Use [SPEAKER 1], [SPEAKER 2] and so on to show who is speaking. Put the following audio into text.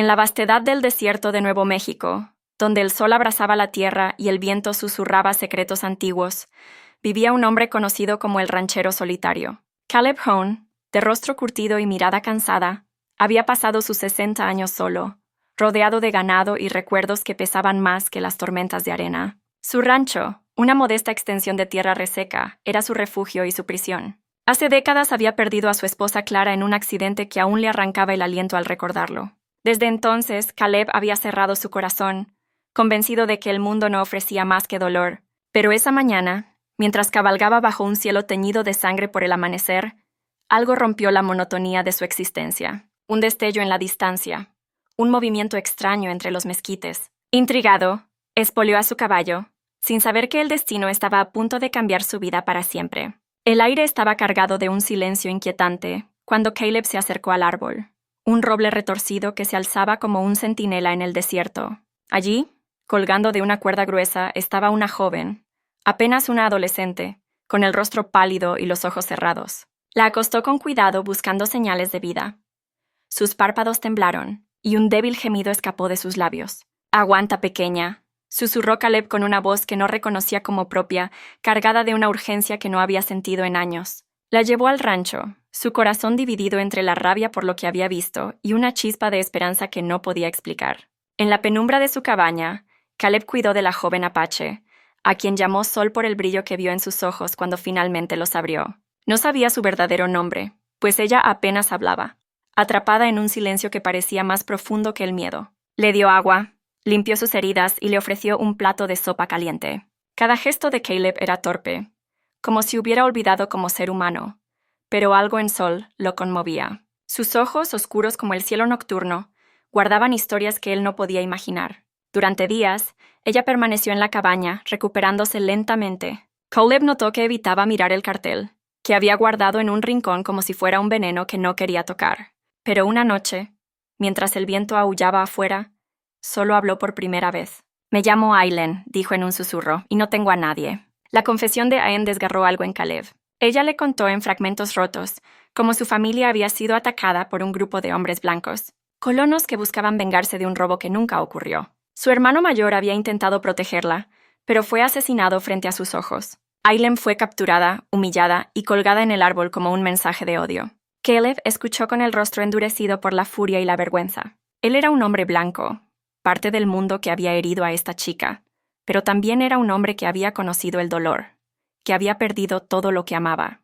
[SPEAKER 1] En la vastedad del desierto de Nuevo México, donde el sol abrasaba la tierra y el viento susurraba secretos antiguos, vivía un hombre conocido como el ranchero solitario. Caleb Hone, de rostro curtido y mirada cansada, había pasado sus 60 años solo, rodeado de ganado y recuerdos que pesaban más que las tormentas de arena. Su rancho, una modesta extensión de tierra reseca, era su refugio y su prisión. Hace décadas había perdido a su esposa Clara en un accidente que aún le arrancaba el aliento al recordarlo. Desde entonces, Caleb había cerrado su corazón, convencido de que el mundo no ofrecía más que dolor. Pero esa mañana, mientras cabalgaba bajo un cielo teñido de sangre por el amanecer, algo rompió la monotonía de su existencia. Un destello en la distancia, un movimiento extraño entre los mezquites. Intrigado, espoleó a su caballo, sin saber que el destino estaba a punto de cambiar su vida para siempre. El aire estaba cargado de un silencio inquietante cuando Caleb se acercó al árbol, un roble retorcido que se alzaba como un centinela en el desierto. Allí, colgando de una cuerda gruesa, estaba una joven, apenas una adolescente, con el rostro pálido y los ojos cerrados. La acostó con cuidado buscando señales de vida. Sus párpados temblaron, y un débil gemido escapó de sus labios. «Aguanta, pequeña», susurró Caleb con una voz que no reconocía como propia, cargada de una urgencia que no había sentido en años. La llevó al rancho, su corazón dividido entre la rabia por lo que había visto y una chispa de esperanza que no podía explicar. En la penumbra de su cabaña, Caleb cuidó de la joven apache, a quien llamó Sol por el brillo que vio en sus ojos cuando finalmente los abrió. No sabía su verdadero nombre, pues ella apenas hablaba, atrapada en un silencio que parecía más profundo que el miedo. Le dio agua, limpió sus heridas y le ofreció un plato de sopa caliente. Cada gesto de Caleb era torpe, como si hubiera olvidado como ser humano, pero algo en Sol lo conmovía. Sus ojos, oscuros como el cielo nocturno, guardaban historias que él no podía imaginar. Durante días, ella permaneció en la cabaña, recuperándose lentamente. Caleb notó que evitaba mirar el cartel, que había guardado en un rincón como si fuera un veneno que no quería tocar. Pero una noche, mientras el viento aullaba afuera, solo habló por primera vez. «Me llamo Aileen», dijo en un susurro, «y no tengo a nadie». La confesión de Aileen desgarró algo en Caleb. Ella le contó en fragmentos rotos cómo su familia había sido atacada por un grupo de hombres blancos, colonos que buscaban vengarse de un robo que nunca ocurrió. Su hermano mayor había intentado protegerla, pero fue asesinado frente a sus ojos. Aileen fue capturada, humillada y colgada en el árbol como un mensaje de odio. Caleb escuchó con el rostro endurecido por la furia y la vergüenza. Él era un hombre blanco, parte del mundo que había herido a esta chica, pero también era un hombre que había conocido el dolor, que había perdido todo lo que amaba.